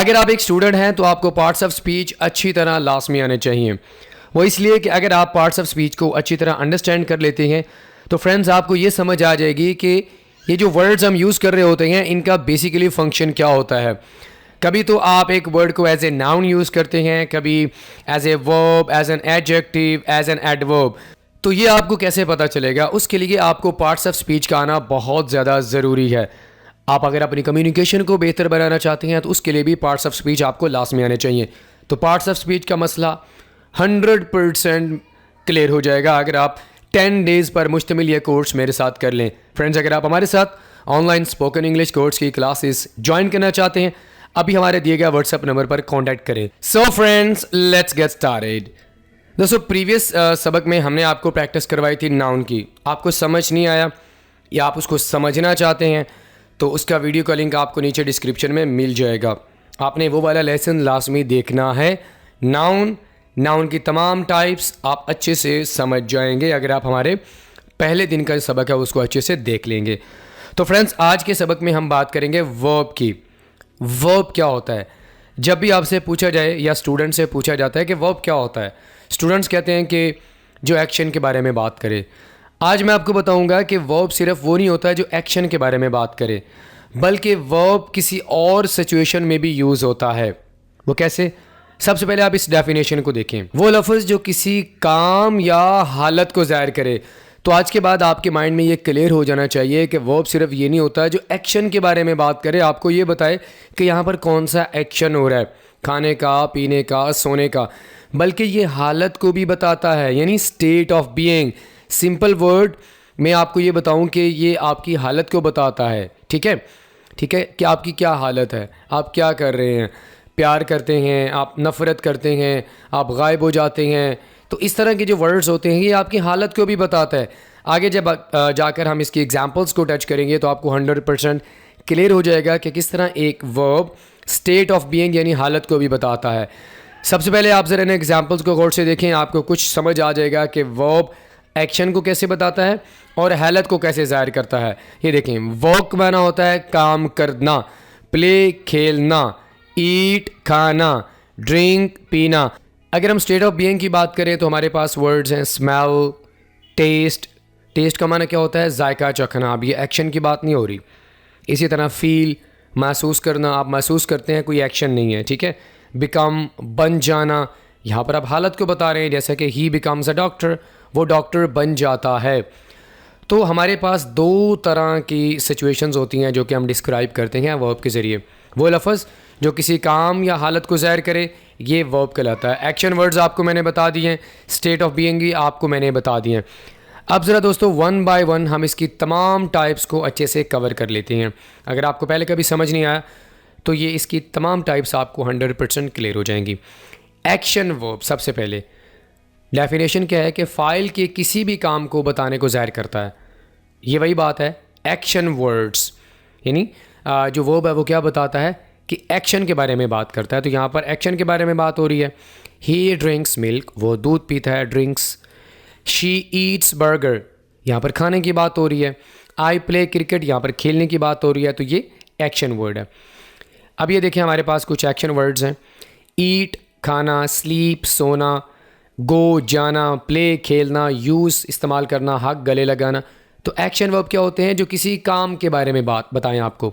अगर आप एक स्टूडेंट हैं तो आपको पार्ट्स ऑफ स्पीच अच्छी तरह लाजमी आने चाहिए। वो इसलिए कि अगर आप पार्ट्स ऑफ स्पीच को अच्छी तरह अंडरस्टैंड कर लेते हैं तो फ्रेंड्स आपको ये समझ आ जाएगी कि ये जो वर्ड्स हम यूज़ कर रहे होते हैं इनका बेसिकली फंक्शन क्या होता है। कभी तो आप एक वर्ड को एज ए नाउन यूज़ करते हैं, कभी as a verb, as an adjective, as an adverb. तो ये आपको कैसे पता चलेगा? उसके लिए आपको पार्ट्स ऑफ स्पीच का आना बहुत ज़्यादा ज़रूरी है। आप अगर अपनी कम्युनिकेशन को बेहतर बनाना चाहते हैं तो उसके लिए भी पार्ट्स ऑफ स्पीच आपको लाजमी आने चाहिए। तो पार्ट्स ऑफ स्पीच का मसला 100% क्लियर हो जाएगा अगर आप 10 डेज़ पर मुश्तमिल ये कोर्स मेरे साथ कर लें। फ्रेंड्स, अगर आप हमारे साथ ऑनलाइन स्पोकन इंग्लिश कोर्स की क्लासेस ज्वाइन करना चाहते हैं, अभी हमारे दिए गए व्हाट्सएप नंबर पर कॉन्टैक्ट करें। So friends, let's get started. दोस्तों, प्रीवियस सबक में हमने आपको प्रैक्टिस करवाई थी नाउन की। आपको समझ नहीं आया या आप उसको समझना चाहते हैं तो उसका वीडियो का लिंक आपको नीचे डिस्क्रिप्शन में मिल जाएगा। आपने वो वाला लेसन लाजमी देखना है। नाउन की तमाम टाइप्स आप अच्छे से समझ जाएंगे अगर आप हमारे पहले दिन का सबक है उसको अच्छे से देख लेंगे। तो फ्रेंड्स, आज के सबक में हम बात करेंगे वर्ब की। वर्ब क्या होता है? जब भी आपसे पूछा जाए या स्टूडेंट से पूछा जाता है कि वर्ब क्या होता है, स्टूडेंट्स कहते हैं कि जो एक्शन के बारे में बात करे। आज मैं आपको बताऊंगा कि वर्ब सिर्फ वो नहीं होता है जो एक्शन के बारे में बात करे, बल्कि वर्ब किसी और सिचुएशन में भी यूज़ होता है। वो कैसे? सबसे पहले आप इस डेफिनेशन को देखें। वो लफ्ज़ जो किसी काम या हालत को ज़ाहिर करे। तो आज के बाद आपके माइंड में ये क्लियर हो जाना चाहिए कि वर्ब सिर्फ ये नहीं होता है जो एक्शन के बारे में बात करे, आपको ये बताए कि यहाँ पर कौन सा एक्शन हो रहा है, खाने का, पीने का, सोने का, बल्कि ये हालत को भी बताता है, यानी state of being. Simple word में आपको ये बताऊं कि ये आपकी हालत को बताता है। ठीक है कि आपकी क्या हालत है, आप क्या कर रहे हैं, प्यार करते हैं, आप नफ़रत करते हैं, आप गायब हो जाते हैं। तो इस तरह के जो वर्ड्स होते हैं ये आपकी हालत को भी बताता है। आगे जब जाकर हम इसकी एग्जांपल्स को टच करेंगे तो आपको 100% क्लियर हो जाएगा कि किस तरह एक वर्ब स्टेट ऑफ बीइंग यानी हालत को भी बताता है। सबसे पहले आप ज़रा इन एग्जांपल्स को गौर से देखें, आपको कुछ समझ आ जाएगा कि वर्ब एक्शन को कैसे बताता है और हालत को कैसे ज़ाहिर करता है। ये देखें, वर्क माना होता है काम करना, प्ले खेलना, ईट खाना, ड्रिंक पीना। अगर हम स्टेट ऑफ बीइंग की बात करें तो हमारे पास वर्ड्स हैं स्मेल, टेस्ट। टेस्ट का माना क्या होता है? जायका चखना। अब ये एक्शन की बात नहीं हो रही। इसी तरह फील, महसूस करना, आप महसूस करते हैं, कोई एक्शन नहीं है। ठीक है। बिकम, बन जाना, यहाँ पर आप हालत को बता रहे हैं, जैसे कि ही बिकम्स अ डॉक्टर, वो डॉक्टर बन जाता है। तो हमारे पास दो तरह की सिचुएशंस होती हैं जो कि हम डिस्क्राइब करते हैं वर्ब के ज़रिए। वो लफ्ज़ जो किसी काम या हालत को ज़ाहिर करे ये वर्ब कहलाता है। एक्शन वर्ड्स आपको मैंने बता दिए हैं, स्टेट ऑफ बीइंग ही आपको मैंने बता दिए हैं। अब ज़रा दोस्तों वन बाय वन हम इसकी तमाम टाइप्स को अच्छे से कवर कर लेते हैं। अगर आपको पहले कभी समझ नहीं आया तो ये इसकी तमाम टाइप्स आपको 100% क्लियर हो जाएंगी। एक्शन वर्ब, सबसे पहले डेफिनेशन क्या है कि फ़ाइल के किसी भी काम को बताने को ज़ाहिर करता है। ये वही बात है, एक्शन वर्ड्स यानी जो वर्ब है वो क्या बताता है कि एक्शन के बारे में बात करता है। तो यहाँ पर एक्शन के बारे में बात हो रही है। ही ड्रिंक्स मिल्क, वो दूध पीता है, ड्रिंक्स। शी ईट्स बर्गर, यहाँ पर खाने की बात हो रही है। आई प्ले क्रिकेट, यहाँ पर खेलने की बात हो रही है। तो ये एक्शन वर्ड है। अब ये देखें, हमारे पास कुछ एक्शन वर्ड्स हैं। ईट खाना, स्लीप सोना, गो जाना, प्ले खेलना, यूज़ इस्तेमाल करना, हक गले लगाना। तो एक्शन वर्ब क्या होते हैं? जो किसी काम के बारे में बात बताएं आपको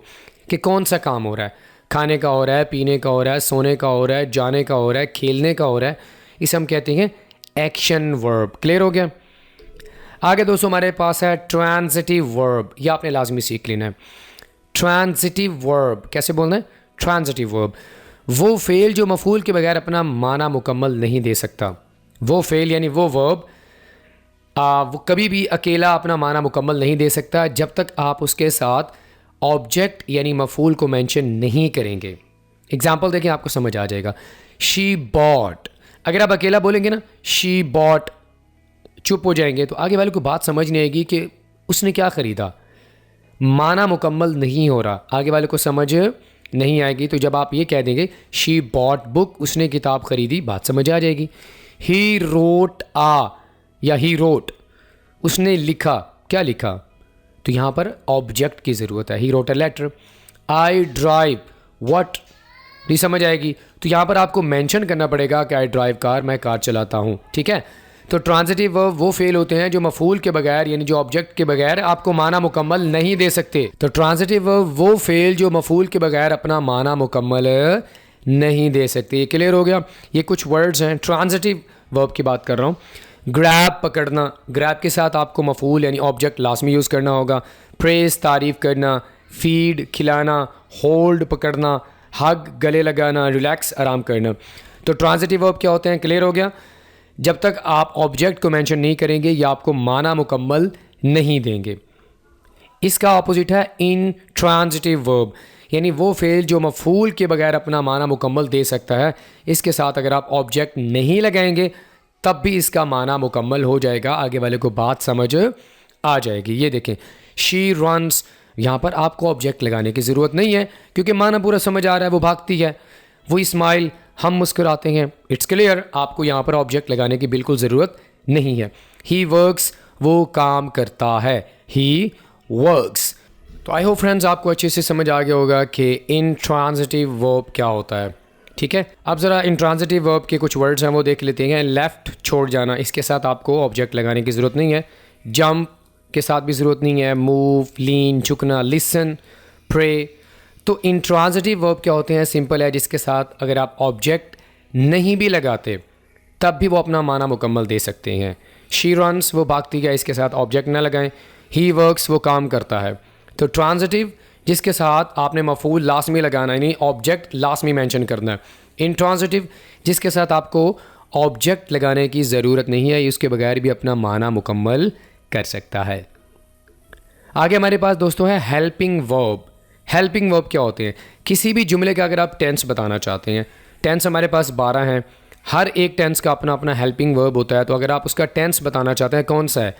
कि कौन सा काम हो रहा है, खाने का हो रहा है, पीने का हो रहा है, सोने का हो रहा है, जाने का हो रहा है, खेलने का हो रहा है। इसे हम कहते हैं एक्शन वर्ब। क्लियर हो गया? आगे दोस्तों हमारे पास है ट्रांजिटिव वर्ब। ये आपने लाजमी सीख लेना है। ट्रांजिटिव वर्ब कैसे बोलना है? ट्रांजिटिव वर्ब वो फेल जो मफूल के बगैर अपना माना मुकम्मल नहीं दे सकता। वो फेल यानी वो वर्ब वो कभी भी अकेला अपना माना मुकम्मल नहीं दे सकता जब तक आप उसके साथ ऑब्जेक्ट यानी मफूल को मेंशन नहीं करेंगे। एग्जाम्पल देखें, आपको समझ आ जाएगा। शी बॉट, अगर आप अकेला बोलेंगे ना शी बॉट, चुप हो जाएंगे तो आगे वाले को बात समझ नहीं आएगी कि उसने क्या ख़रीदा। माना मुकम्मल नहीं हो रहा, आगे वाले को समझ नहीं आएगी। तो जब आप ये कह देंगे शी बॉट बुक, उसने किताब ख़रीदी, बात समझ आ जाएगी। ही रोट आ या ही रोट, उसने लिखा, क्या लिखा? तो यहाँ पर ऑब्जेक्ट की ज़रूरत है। He wrote a letter. I drive, what नहीं समझ आएगी तो यहाँ पर आपको मेंशन करना पड़ेगा कि आई ड्राइव कार, मैं कार चलाता हूँ, ठीक है। तो ट्रांजिटिव वर्ब वो फेल होते हैं जो मफूल के बगैर यानी जो ऑब्जेक्ट के बगैर आपको माना मुकम्मल नहीं दे सकते। तो ट्रांजिटिव वर्ब वो फेल जो मफूल के बगैर अपना माना मुकम्मल नहीं दे सकते। ये क्लियर हो गया। ये कुछ वर्ड्स हैं, ट्रांजिटिव वर्ब की बात कर रहा हूँ। ग्रैब पकड़ना, ग्रैब के साथ आपको मफूल यानी ऑब्जेक्ट लाजमी यूज़ करना होगा। प्रेस तारीफ़ करना, फीड खिलाना, होल्ड पकड़ना, हग गले लगाना, रिलैक्स आराम करना। तो ट्रांजिटिव वर्ब क्या होते हैं, क्लियर हो गया। जब तक आप ऑब्जेक्ट को मेंशन नहीं करेंगे या आपको माना मुकम्मल नहीं देंगे। इसका ऑपोजिट है इंट्रांजिटिव वर्ब, यानी वो फेल जो मफूल के बगैर अपना माना मुकम्मल दे सकता है। इसके साथ अगर आप ऑब्जेक्ट नहीं लगाएंगे तब भी इसका माना मुकम्मल हो जाएगा, आगे वाले को बात समझ आ जाएगी। ये देखें, शी रन्स, यहाँ पर आपको ऑब्जेक्ट लगाने की ज़रूरत नहीं है क्योंकि माना पूरा समझ आ रहा है, वो भागती है। वो स्माइल, हम मुस्कुराते हैं, इट्स क्लियर। आपको यहाँ पर ऑब्जेक्ट लगाने की बिल्कुल ज़रूरत नहीं है। ही वर्क्स, वो काम करता है, ही वर्क्स। तो आई होप फ्रेंड्स आपको अच्छे से समझ आ गया होगा कि इंट्रांजिटिव वर्ब क्या होता है, ठीक है। अब ज़रा इंट्रांजिटिव वर्ब के कुछ वर्ड्स हैं वो देख लेते हैं। लेफ़्ट, छोड़ जाना, इसके साथ आपको ऑब्जेक्ट लगाने की ज़रूरत नहीं है। जंप के साथ भी ज़रूरत नहीं है। मूव, लीन, झुकना, लिसन, प्रे। तो इंट्रांजिटिव वर्ब क्या होते हैं, सिंपल है, जिसके साथ अगर आप ऑब्जेक्ट नहीं भी लगाते तब भी वो अपना माना मुकम्मल दे सकते हैं। शी रन्स, वो भागती है, इसके साथ ऑब्जेक्ट ना लगाएं। ही वर्क्स, वो काम करता है। तो ट्रांजिटिव जिसके साथ आपने मफूल लाजमी लगाना, यानी ऑब्जेक्ट लाजमी मेंशन करना है। इंट्रांजिटिव जिसके साथ आपको ऑब्जेक्ट लगाने की ज़रूरत नहीं है, उसके बगैर भी अपना माना मुकम्मल कर सकता है। आगे हमारे पास दोस्तों है हेल्पिंग वर्ब। हेल्पिंग वर्ब क्या होते हैं, किसी भी जुमले का अगर आप टेंस बताना चाहते हैं, टेंस हमारे पास 12 हैं, हर एक टेंस का अपना अपना हेल्पिंग वर्ब होता है। तो अगर आप उसका टेंस बताना चाहते हैं कौन सा है,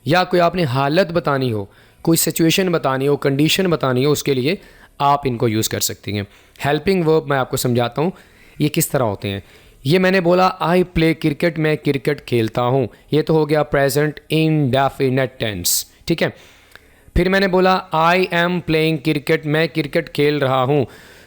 या कोई आपने हालत बतानी हो, कोई सिचुएशन बतानी हो, कंडीशन बतानी हो, उसके लिए आप इनको यूज़ कर सकती हैं। हेल्पिंग वर्ब मैं आपको समझाता हूँ ये किस तरह होते हैं। ये मैंने बोला आई प्ले क्रिकेट, मैं क्रिकेट खेलता हूँ, ये तो हो गया प्रेजेंट इंडेफिनिट टेंस, ठीक है। फिर मैंने बोला आई एम प्लेइंग क्रिकेट, मैं क्रिकेट खेल रहा हूँ।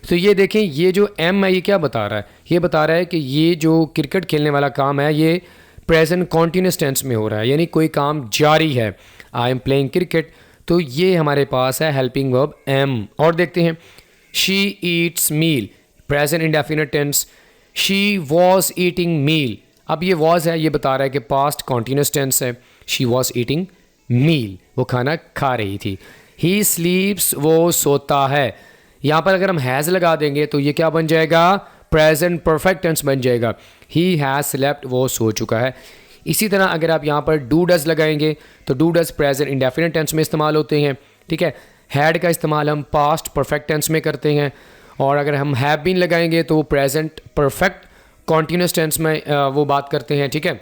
तो ये देखें, ये जो एम है ये क्या बता रहा है, ये बता रहा है कि ये जो क्रिकेट खेलने वाला काम है ये प्रेजेंट कॉन्टीन्यूस टेंस में हो रहा है, यानी कोई काम जारी है। आई एम प्लेइंग क्रिकेट, तो ये हमारे पास है हेल्पिंग वर्ब एम। और देखते हैं, she eats meal, present indefinite tense. She was eating meal, अब ये वॉज है, ये बता रहा है कि पास्ट कॉन्टीन्यूस टेंस है। शी वॉज ईटिंग मील, वो खाना खा रही थी। ही स्लीप्स, वो सोता है। यहाँ पर अगर हम हैज़ लगा देंगे तो ये क्या बन जाएगा, प्रेजेंट परफेक्ट टेंस बन जाएगा। ही हैज़ स्लेप्ट, वो सो चुका है। इसी तरह अगर आप यहाँ पर डू डज लगाएंगे तो do does present indefinite tense में इस्तेमाल होते हैं, ठीक है। हैड का इस्तेमाल हम पास्ट परफेक्ट टेंस में करते हैं। और अगर हम हैव बीन लगाएंगे तो प्रेजेंट परफेक्ट कॉन्टीन्यूस टेंस में वो बात करते हैं, ठीक है।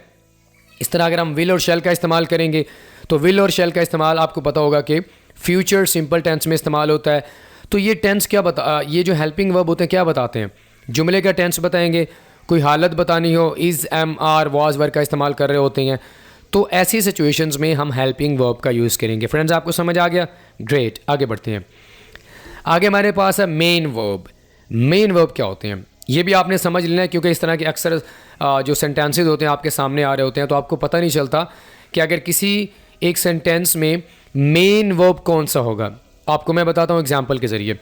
इस तरह अगर हम विल और शेल का इस्तेमाल करेंगे तो विल और शेल का इस्तेमाल आपको पता होगा कि फ्यूचर सिंपल टेंस में इस्तेमाल होता है। तो ये टेंस क्या ये जो हेल्पिंग वर्ब होते हैं क्या बताते हैं, जुमले का टेंस बताएंगे। कोई हालत बतानी हो, इज़, एम, आर, वाज, वर का इस्तेमाल कर रहे होते हैं। तो ऐसी सिचुएशंस में हम हेल्पिंग वर्ब का यूज़ करेंगे। फ्रेंड्स आपको समझ आ गया, ग्रेट। आगे बढ़ते हैं। आगे हमारे पास है मेन वर्ब। मेन वर्ब क्या होते हैं ये भी आपने समझ लेना है, क्योंकि इस तरह के अक्सर जो सेंटेंसेज होते हैं आपके सामने आ रहे होते हैं तो आपको पता नहीं चलता कि अगर किसी एक सेंटेंस में मेन वर्ब कौन सा होगा। आपको मैं बताता हूँ एग्जांपल के ज़रिए।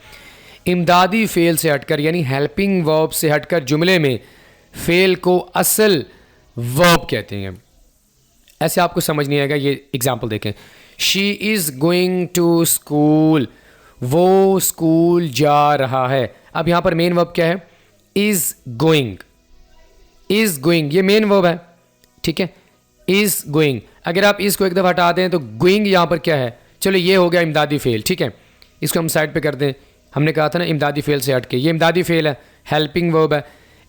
इमदादी फ़ेल से हटकर यानी हेल्पिंग वर्ब से हटकर जुमले में फ़ेल को असल वर्ब कहते हैं। ऐसे आपको समझ नहीं आएगा, ये एग्जांपल देखें। She is going to school, वो स्कूल जा रहा है। अब यहाँ पर मेन वर्ब क्या है, इज़ गोइंग। इज़ गोइंग ये मेन वर्ब है, ठीक है। इज़ गोइंग, अगर आप इस को एक दफ़ा हटा दें तो गोइंग यहाँ पर क्या है, चलो ये हो गया इमदादी फ़ेल, ठीक है। इसको हम साइड पे कर दें। हमने कहा था ना इमदादी फ़ेल से हट के, ये इमदादी फ़ेल है, हेल्पिंग वर्ब है।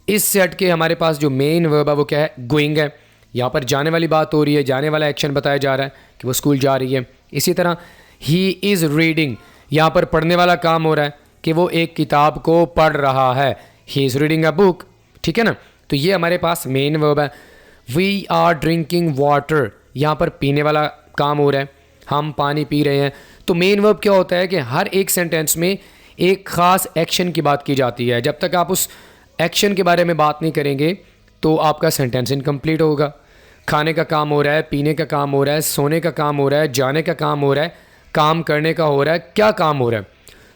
इससे हट के हमारे पास जो मेन वर्ब है वो क्या है, गोइंग है। यहाँ पर जाने वाली बात हो रही है, जाने वाला एक्शन बताया जा रहा है कि वो स्कूल जा रही है। इसी तरह ही इज़ रीडिंग, यहाँ पर पढ़ने वाला काम हो रहा है कि वो एक किताब को पढ़ रहा है। He is reading a book, ठीक है ना। तो ये हमारे पास मेन वर्ब है। वी आर ड्रिंकिंग वाटर, यहाँ पर पीने वाला काम हो रहा है, हम पानी पी रहे हैं। तो मेन वर्ब क्या होता है कि हर एक सेंटेंस में एक ख़ास एक्शन की बात की जाती है। जब तक आप उस एक्शन के बारे में बात नहीं करेंगे तो आपका सेंटेंस इनकम्प्लीट होगा। खाने का काम हो रहा है, पीने का काम हो रहा है, सोने का काम हो रहा है, जाने का काम हो रहा है, काम करने का हो रहा है, क्या काम हो रहा है,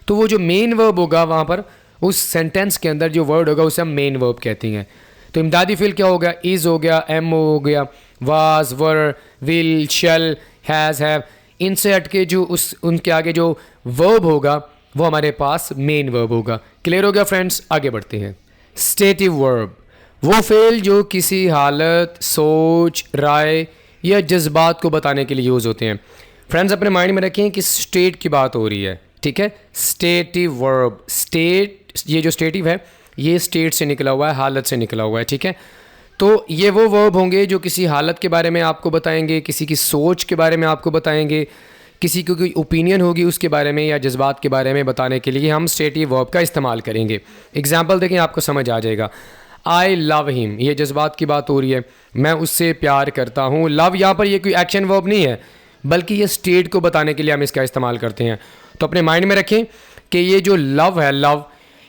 तो वो जो मेन वर्ब होगा वहाँ पर उस सेंटेंस के अंदर जो वर्ड होगा उसे हम मेन वर्ब कहते हैं। तो इमदादी फ़िल क्या हो गया? इज़ हो गया, एम हो गया, was, were, will, shall, has, have, इनसे हटके जो उनके आगे जो वर्ब होगा वो हमारे पास मेन वर्ब होगा। क्लियर हो गया फ्रेंड्स? आगे बढ़ते हैं। स्टेटिव वर्ब वो फेल जो किसी हालत, सोच, राय या जज्बात को बताने के लिए यूज़ होते हैं। फ्रेंड्स अपने माइंड में रखें कि स्टेट की बात हो रही है, ठीक है। स्टेटिव वर्ब, स्टेट, ये जो स्टेटिव है ये स्टेट से निकला हुआ है, हालत से निकला हुआ है, ठीक है। तो ये वो वर्ब होंगे जो किसी हालत के बारे में आपको बताएंगे, किसी की सोच के बारे में आपको बताएंगे, किसी की कोई ओपिनियन होगी उसके बारे में या जज्बात के बारे में बताने के लिए हम स्टेटिव वर्ब का इस्तेमाल करेंगे। एग्जाम्पल देखें, आपको समझ आ जाएगा। आई लव हिम, ये जज्बात की बात हो रही है, मैं उससे प्यार करता हूँ। लव यहाँ पर ये कोई एक्शन वर्ब नहीं है, बल्कि ये स्टेट को बताने के लिए हम इसका इस्तेमाल करते हैं। तो अपने माइंड में रखें कि ये जो लव है, लव,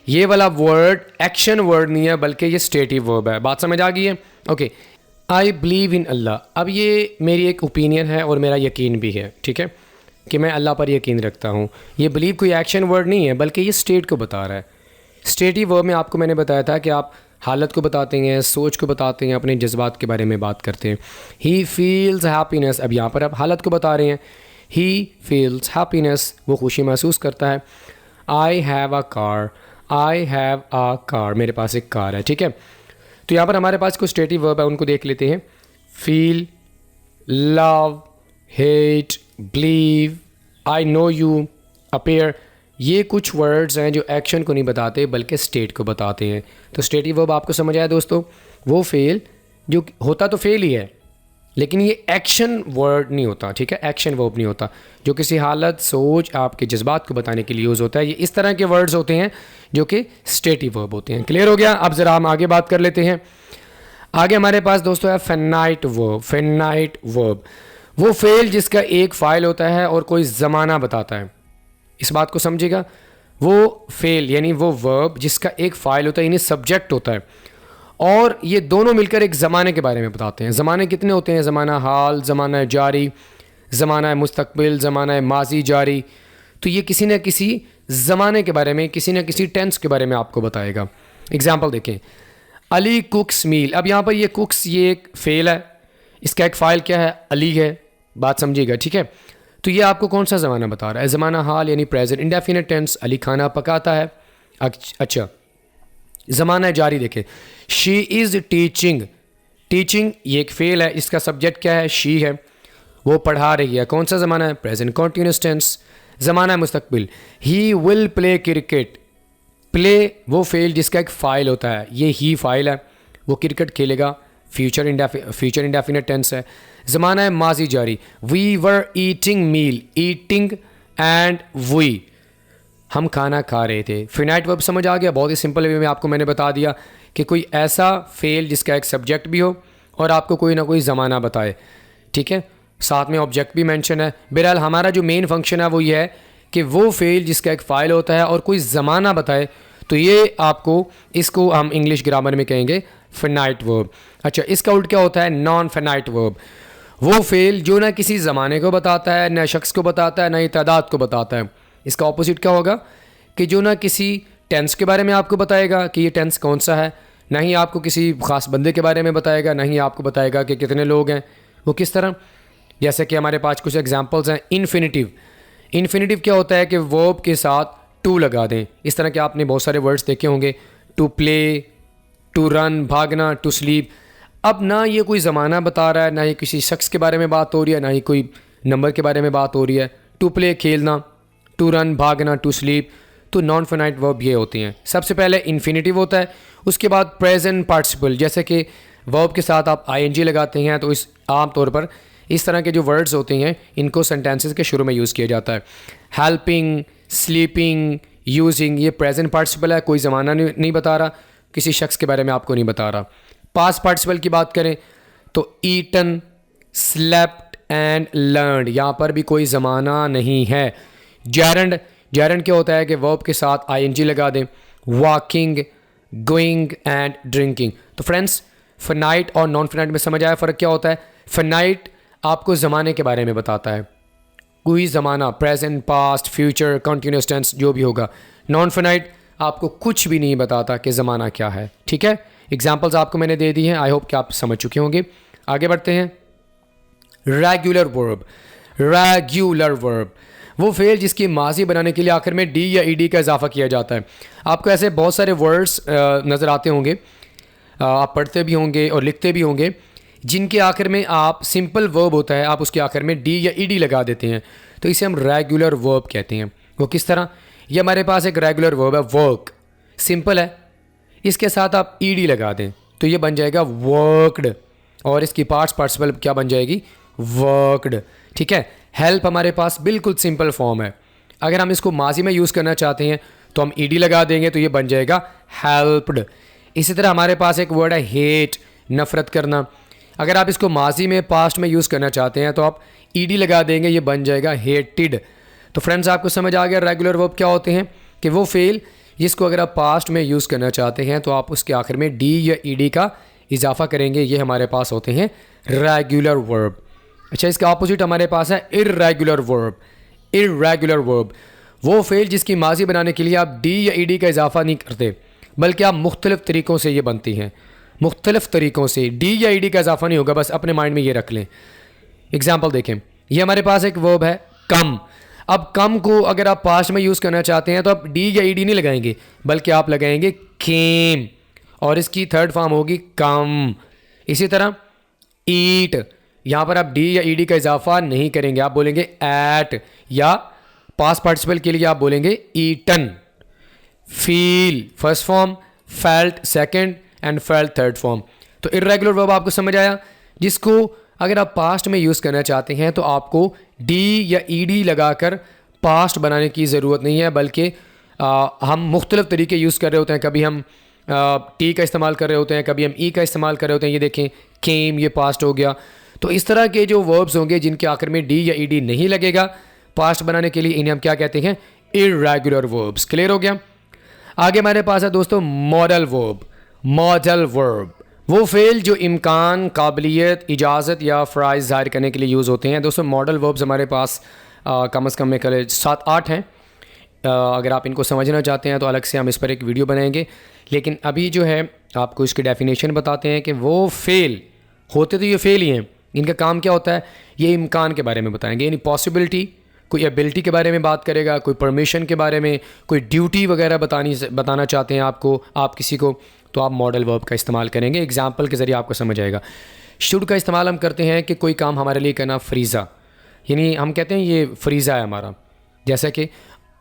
ये वाला वर्ड एक्शन वर्ड नहीं है बल्कि ये स्टेटिव वर्ब है। बात समझ आ गई है? ओके। आई बिलीव इन अल्लाह, अब ये मेरी एक ओपिनियन है और मेरा यकीन भी है, ठीक है, कि मैं अल्लाह पर यकीन रखता हूँ। ये बिलीव कोई एक्शन वर्ड नहीं है बल्कि ये स्टेट को बता रहा है। स्टेटिव वर्ब में आपको मैंने बताया था कि आप हालत को बताते हैं, सोच को बताते हैं, अपने जज्बात के बारे में बात करते हैं। ही फील्स हैप्पीनेस, अब यहाँ पर आप हालत को बता रहे हैं। ही फील्स हैप्पीनेस, वो खुशी महसूस करता है। I have a car, I have a car, मेरे पास एक कार है, ठीक है। तो यहाँ पर हमारे पास कुछ स्टेटिव वर्ब है, उनको देख लेते हैं। Feel, love, hate, believe, I know you, appear, ये कुछ वर्ड्स हैं जो एक्शन को नहीं बताते बल्कि स्टेट को बताते हैं। तो स्टेटिव वर्ब आपको समझ आया दोस्तों? वो फेल जो होता तो फेल ही है लेकिन ये एक्शन वर्ड नहीं होता, ठीक है, एक्शन वर्ब नहीं होता, जो किसी हालत, सोच, आपके जज्बात को बताने के लिए यूज़ होता है। ये इस तरह के वर्ड्स होते हैं जो कि स्टेटिव वर्ब होते हैं। क्लियर हो गया? अब ज़रा हम आगे बात कर लेते हैं। आगे हमारे पास दोस्तों है फेनाइट वर्ब। फेनाइट वर्ब वो फेल जिसका एक फ़ाइल होता है और कोई ज़माना बताता है। इस बात को समझिएगा, वो फेल यानी वो वर्ब जिसका एक फ़ाइल होता है यानी सब्जेक्ट होता है और ये दोनों मिलकर एक ज़माने के बारे में बताते हैं। ज़माने कितने होते हैं? ज़माना हाल, ज़माना जारी, ज़माना मुस्तकबिल, ज़माना माजी जारी। तो ये किसी न किसी ज़माने के बारे में, किसी न किसी टेंस के बारे में आपको बताएगा। एग्जाम्पल देखें, अली कुक्स मील। अब यहाँ पर ये कुक्स ये एक फेल है, इसका एक फ़ाइल क्या है? अली है। बात समझिएगा, ठीक है। तो ये आपको कौन सा ज़माना बता रहा है? ज़माना हाल यानी प्रेजेंट इंडेफिनिट टेंस, अली खाना पकाता है। अच्छा, ज़माना जारी देखें, शी इज़ टीचिंग। टीचिंग ये एक फेल है, इसका सब्जेक्ट क्या है? शी है, वो पढ़ा रही है। कौन सा ज़माना है? Present continuous tense. ज़माना मुस्तकबिल, he will play cricket. Play वो फेल जिसका एक फ़ाइल होता है, ये ही फ़ाइल है, वो क्रिकेट खेलेगा। फ्यूचर इंडेफिनिट टेंस है। ज़माना है माजी जारी, we were eating meal. Eating and we, हम खाना खा रहे थे। फिनाइट वर्ब समझ आ गया? बहुत ही सिंपल वे में आपको मैंने बता दिया कि कोई ऐसा फेल जिसका एक सब्जेक्ट भी हो और आपको कोई ना कोई ज़माना बताए, ठीक है, साथ में ऑब्जेक्ट भी मेंशन है। बहरहाल हमारा जो मेन फंक्शन है वो ये है कि वो फेल जिसका एक फ़ाइल होता है और कोई ज़माना बताए, तो ये आपको, इसको हम इंग्लिश ग्रामर में कहेंगे फिनाइट वर्ब। अच्छा, इसका उल्ट क्या होता है? Non finite verb. वो फेल जो ना किसी ज़माने को बताता है, ना शख्स को बताता है, ना ही तादाद को बताता है। इसका ऑपोजिट क्या होगा कि जो ना किसी टेंस के बारे में आपको बताएगा कि ये टेंस कौन सा है, ना ही आपको किसी ख़ास बंदे के बारे में बताएगा, ना ही आपको बताएगा कि कितने लोग हैं। वो किस तरह? जैसे कि हमारे पास कुछ एग्जांपल्स हैं। इन्फिनिटिव, इन्फिनिटिव क्या होता है कि वर्ब के साथ टू लगा दें। इस तरह के आपने बहुत सारे वर्ड्स देखे होंगे, टू प्ले, टू रन, भागना, टू स्लीप। अब ना ये कोई ज़माना बता रहा है, ना ही किसी शख्स के बारे में बात हो रही है, ना ही कोई नंबर के बारे में बात हो रही है। टू प्ले खेलना, टू रन भागना, टू स्लीप। तो नॉन फिनाइट वर्ब ये होती हैं। सबसे पहले इन्फिनिटिव होता है, उसके बाद प्रेजेंट पार्टिसिपल, जैसे कि वर्ब के साथ आप आईएनजी लगाते हैं तो इस आम तौर पर इस तरह के जो वर्ड्स होते हैं इनको सेंटेंसेस के शुरू में यूज़ किया जाता है। हेल्पिंग, स्लीपिंग, यूजिंग, ये प्रेजेंट पार्टिसिपल है, कोई ज़माना नहीं बता रहा, किसी शख्स के बारे में आपको नहीं बता रहा। पास्ट पार्टिसिपल की बात करें तो ईटन, स्लेप्ट एंड लर्नड, यहाँ पर भी कोई ज़माना नहीं है। जेरंड, जेरेंट क्या होता है कि वर्ब के साथ आईएनजी लगा दें, वॉकिंग, गोइंग एंड ड्रिंकिंग। तो फ्रेंड्स, फिनाइट और नॉन फिनाइट में समझ आया फ़र्क क्या होता है? फिनाइट आपको ज़माने के बारे में बताता है, कोई ज़माना, present, past, future, continuous tense जो भी होगा। नॉन फिनाइट आपको कुछ भी नहीं बताता कि ज़माना क्या है। ठीक है, एग्जाम्पल्स आपको मैंने दे दी हैं, आई होप कि आप समझ चुके होंगे। आगे बढ़ते हैं। Regular verb. रेगुलर वर्ब वो फेल जिसकी माजी बनाने के लिए आखिर में डी या ईडी का इजाफा किया जाता है। आपको ऐसे बहुत सारे वर्ड्स नज़र आते होंगे, आप पढ़ते भी होंगे और लिखते भी होंगे, जिनके आखिर में आप सिंपल वर्ब होता है, आप उसके आखिर में डी या ईडी लगा देते हैं, तो इसे हम रेगुलर वर्ब कहते हैं। वो किस तरह? ये हमारे पास एक रेगुलर वर्ब है, वर्क, सिंपल है, इसके साथ आप ईडी लगा दें तो ये बन जाएगा वर्कड, और इसकी पास्ट पार्टिसिपल क्या बन जाएगी? वर्कड। ठीक है। हेल्प हमारे पास बिल्कुल सिंपल फॉर्म है, अगर हम इसको माजी में यूज़ करना चाहते हैं तो हम ईडी लगा देंगे तो ये बन जाएगा हेल्प्ड। इसी तरह हमारे पास एक वर्ड है हेट, नफ़रत करना, अगर आप इसको माजी में, पास्ट में यूज़ करना चाहते हैं तो आप ईडी लगा देंगे, ये बन जाएगा हेटेड। तो फ्रेंड्स, आपको समझ आ गया रेगुलर वर्ब क्या होते हैं, कि वो फेल जिसको अगर आप पास्ट में यूज़ करना चाहते हैं तो आप उसके आखिर में डी या ईडी का इजाफा करेंगे, ये हमारे पास होते हैं रेगुलर वर्ब। अच्छा, इसका ऑपोजिट हमारे पास है इर्रेगुलर वर्ब। इर्रेगुलर वर्ब वो फेल जिसकी माजी बनाने के लिए आप डी या ईडी का इजाफा नहीं करते, बल्कि आप मुख्तलिफ तरीक़ों से ये बनती हैं, मुख्तलिफ तरीक़ों से, डी या ईडी का इजाफा नहीं होगा, बस अपने माइंड में ये रख लें। एग्जाम्पल देखें, ये हमारे पास एक वर्ब है कम। अब कम को अगर आप पास्ट में यूज़ करना चाहते हैं तो आप डी या ईडी नहीं लगाएंगे, बल्कि आप लगाएंगे केम, और इसकी थर्ड फॉर्म होगी कम। इसी तरह ईट, यहाँ पर आप डी या ईडी का इजाफा नहीं करेंगे, आप बोलेंगे एट, या पास्ट पार्टिसिपल के लिए आप बोलेंगे eaten. Feel first form, felt second and felt third form. तो इर्रेगुलर वर्ब आपको समझ आया, जिसको अगर आप पास्ट में यूज़ करना चाहते हैं तो आपको डी या ईडी लगाकर पास्ट बनाने की ज़रूरत नहीं है, बल्कि हम मुख्तलिफ तरीके यूज़ कर रहे होते हैं। कभी हम टी का इस्तेमाल कर रहे होते हैं, कभी हम ई का इस्तेमाल कर रहे होते हैं। ये देखें, केम, ये पास्ट हो गया। तो इस तरह के जो वर्ब्स होंगे जिनके आखिर में डी या ईडी नहीं लगेगा पास्ट बनाने के लिए, इन्हें हम क्या कहते हैं? Irregular verbs. क्लियर हो गया? आगे हमारे पास है दोस्तों मॉडल वर्ब। मॉडल वर्ब वो फेल जो इम्कान, काबिलियत, इजाज़त या फ़राइज़ ज़ाहिर करने के लिए यूज़ होते हैं। दोस्तों मॉडल वर्ब्स हमारे पास कम से कम में 7-8 हैं। अगर आप इनको समझना चाहते हैं तो अलग से हम इस पर एक वीडियो बनाएंगे, लेकिन अभी जो है आपको इसकी डेफिनेशन बताते हैं कि वो फेल होते तो ये फेल ही हैं, इनका काम क्या होता है, ये इम्कान के बारे में बताएंगे, यानी पॉसिबिलिटी, कोई एबिलिटी के बारे में बात करेगा, कोई परमिशन के बारे में, कोई ड्यूटी वगैरह बताना चाहते हैं आपको, आप किसी को, तो आप मॉडल वर्ब का इस्तेमाल करेंगे। एग्जाम्पल के ज़रिए आपको समझ आएगा। शुड का इस्तेमाल हम करते हैं कि कोई काम हमारे लिए करना फ्रीज़ा, यानी हम कहते हैं ये फ्रीज़ा है हमारा, जैसे कि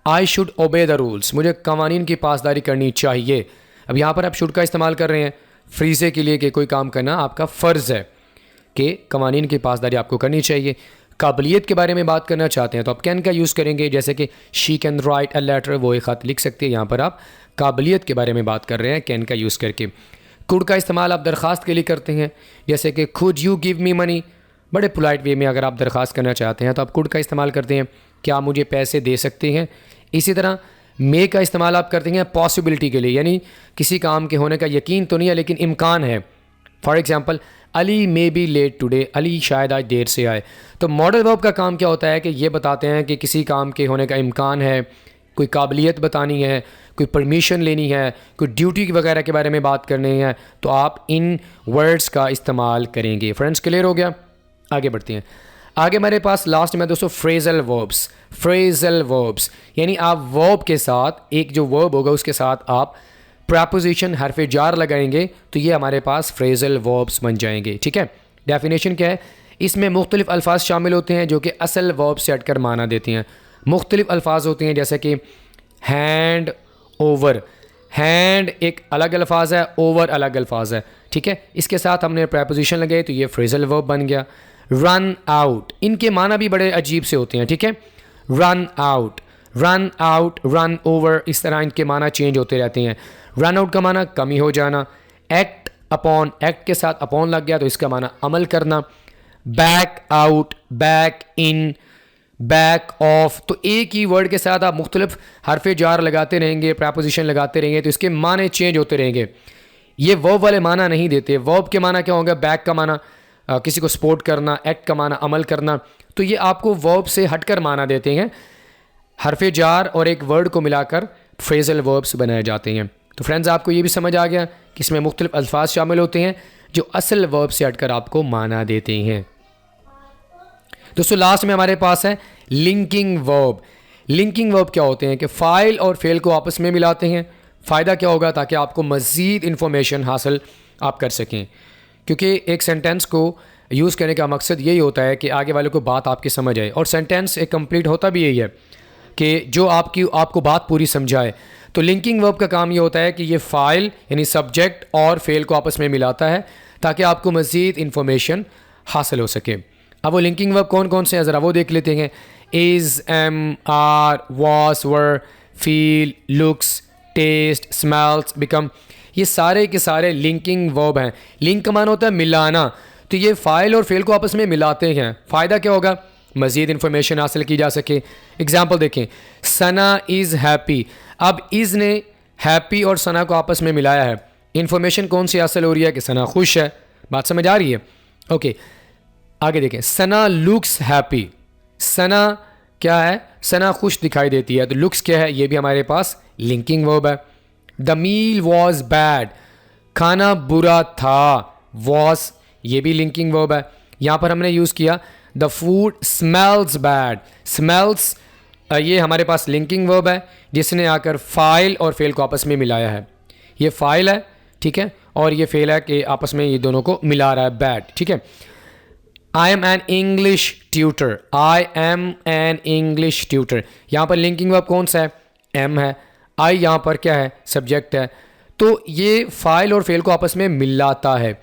I should obey the rules, मुझे कवानीन की पासदारी करनी चाहिए। अब यहाँ पर आप शुड का इस्तेमाल कर रहे हैं फ्रीज़े के लिए कि कोई काम करना आपका फ़र्ज़ है, कि कवानीन की पासदारी आपको करनी चाहिए। काबिलियत के बारे में बात करना चाहते हैं तो आप कैन का यूज़ करेंगे, जैसे कि she can write a letter, वो एक ख़त लिख सकती है। यहाँ पर आप काबिलियत के बारे में बात कर रहे हैं कैन का यूज़ करके। कुड का इस्तेमाल आप दरख्वास्त के लिए करते हैं, जैसे कि खुद यू गिव मी मनी, बड़े पोलाइट वे में अगर आप दरख्वास्त करना चाहते हैं तो आप कुड का इस्तेमाल करते हैं, क्या मुझे पैसे दे सकते हैं। इसी तरह मे का इस्तेमाल आप करते हैं पॉसिबिलिटी के लिए, यानी किसी काम के होने का यकीन तो नहीं है लेकिन इम्कान है। For example Ali may be late today, Ali शायद आज देर से आए। तो मॉडल वर्ब का काम क्या होता है कि ये बताते हैं कि किसी काम के होने का इम्कान है, कोई काबिलियत बतानी है, कोई परमिशन लेनी है, कोई ड्यूटी वगैरह के बारे में बात करनी है, तो आप इन वर्ड्स का इस्तेमाल करेंगे। फ्रेंड्स क्लियर हो गया? आगे बढ़ते हैं। आगे हमारे पास लास्ट में दोस्तों फ्रेजल वर्ब्स। फ्रेजल वर्ब्स यानी आप वर्ब के साथ, एक जो वर्ब होगा उसके साथ आप प्रपोजिशन हरफ जार लगाएंगे तो ये हमारे पास फ्रेजल वर्ब्स बन जाएंगे। ठीक है, डेफिनेशन क्या है? इसमें मुख्तलिफ अल्फाज शामिल होते हैं जो कि असल वर्ब से हटकर माना देते हैं। मुख्तलिफ अल्फाज होते हैं जैसे कि हैंड ओवर, हैंड एक अलग अल्फाज है, ओवर अलग अल्फाज है। ठीक है, इसके साथ हमने प्रपोजिशन लगाए तो ये फ्रेजल वर्ब बन गया। रन आउट, इनके माना भी बड़े अजीब से होते हैं। ठीक है, run out, run out, run over, इस तरह इनके माना चेंज होते रहते हैं। रन आउट का माना कमी हो जाना, एक्ट अपॉन, एक्ट के साथ अपॉन लग गया तो इसका माना अमल करना। Back out, back in, back of. तो एक ही वर्ड के साथ आप मुख्तलिफ हरफ जार लगाते रहेंगे, प्रपोजिशन लगाते रहेंगे, तो इसके माने चेंज होते रहेंगे। ये वर्ब वाले माना नहीं देते। वर्ब के माना क्या होगा? बैक का माना किसी को सपोर्ट करना, एक्ट का माना अमल करना। तो ये आपको वर्ब से हटकर माना देते हैं। हरफ जार और एक वर्ड को मिलाकर फ्रेजल वर्ब्स बनाए जाते हैं। तो फ्रेंड्स, आपको ये भी समझ आ गया कि इसमें मुख्तलिफ अल्फाज शामिल होते हैं जो असल वर्ब से हटकर आपको माना देते हैं। दोस्तों, लास्ट में हमारे पास है लिंकिंग वर्ब। लिंकिंग वर्ब क्या होते हैं कि फ़ाइल और फेल को आपस में मिलाते हैं। फ़ायदा क्या होगा? ताकि आपको मज़ीद इन्फॉर्मेशन हासिल आप कर सकें, क्योंकि एक सेंटेंस को यूज़ करने का मकसद यही होता है कि आगे वाले को बात आपकी समझ आए, और सेंटेंस एक कंप्लीट होता भी यही है कि जो आपको बात पूरी समझाए। तो लिंकिंग वर्ब का काम ये होता है कि ये फ़ाइल यानी सब्जेक्ट और फेल को आपस में मिलाता है ताकि आपको मज़ीद इन्फॉर्मेशन हासिल हो सके। अब वो लिंकिंग वर्ब कौन कौन से हैं ज़रा वो देख लेते हैं। Is, am, are, was, were, feel, looks, taste, smells, become, ये सारे के सारे लिंकिंग वर्ब हैं। लिंक का मान होता है मिलाना। तो ये फ़ाइल और फेल को आपस में मिलाते हैं। फ़ायदा क्या होगा? मज़ीद इन्फॉर्मेशन हासिल की जा सके। एग्जाम्पल देखें, सना इज़ हैप्पी। अब इज़ ने हैप्पी और सना को आपस में मिलाया है। इन्फॉर्मेशन कौन सी हासिल हो रही है कि सना खुश है। बात समझ आ रही है? ओके, आगे देखें, सना लुक्स हैप्पी। सना क्या है? सना खुश दिखाई देती है। तो लुक्स क्या है? ये भी हमारे पास लिंकिंग वर्ब है। द मील वॉज बैड, खाना बुरा था। वॉज ये भी लिंकिंग वर्ब है। यहाँ पर हमने यूज़ किया the food smells bad. Smells ये हमारे पास लिंकिंग वर्ब है जिसने आकर फ़ाइल और फेल को आपस में मिलाया है। ये फ़ाइल है, ठीक है, और ये फेल है कि आपस में ये दोनों को मिला रहा है, बैड, ठीक है। I am an English tutor. I am an English tutor, यहाँ पर लिंकिंग वर्ब कौन सा है? एम है। आई यहाँ पर क्या है? सब्जेक्ट है। तो ये फ़ाइल और फेल को आपस में मिलाता है।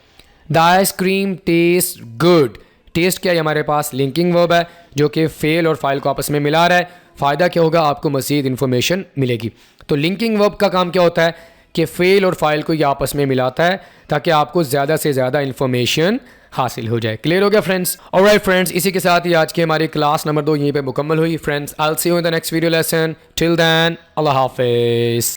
The ice cream taste good. Taste क्या है? हमारे पास लिंकिंग वर्ब है जो कि फेल और फाइल को आपस में मिला रहा है। फ़ायदा क्या होगा? आपको मज़ीद इन्फॉर्मेशन मिलेगी। तो लिंकिंग वर्ब का काम क्या होता है कि फेल और फाइल को ये आपस में मिलाता है ताकि आपको ज़्यादा से ज़्यादा इन्फॉर्मेशन हासिल हो जाए। क्लियर हो गया फ्रेंड्स? ऑलराइट फ्रेंड्स, इसी के साथ ही आज की हमारी क्लास नंबर 2 यहीं पे मुकम्मल हुई। Friends, I will see you in the next video lesson. Till then, अल्लाह हाफिज़।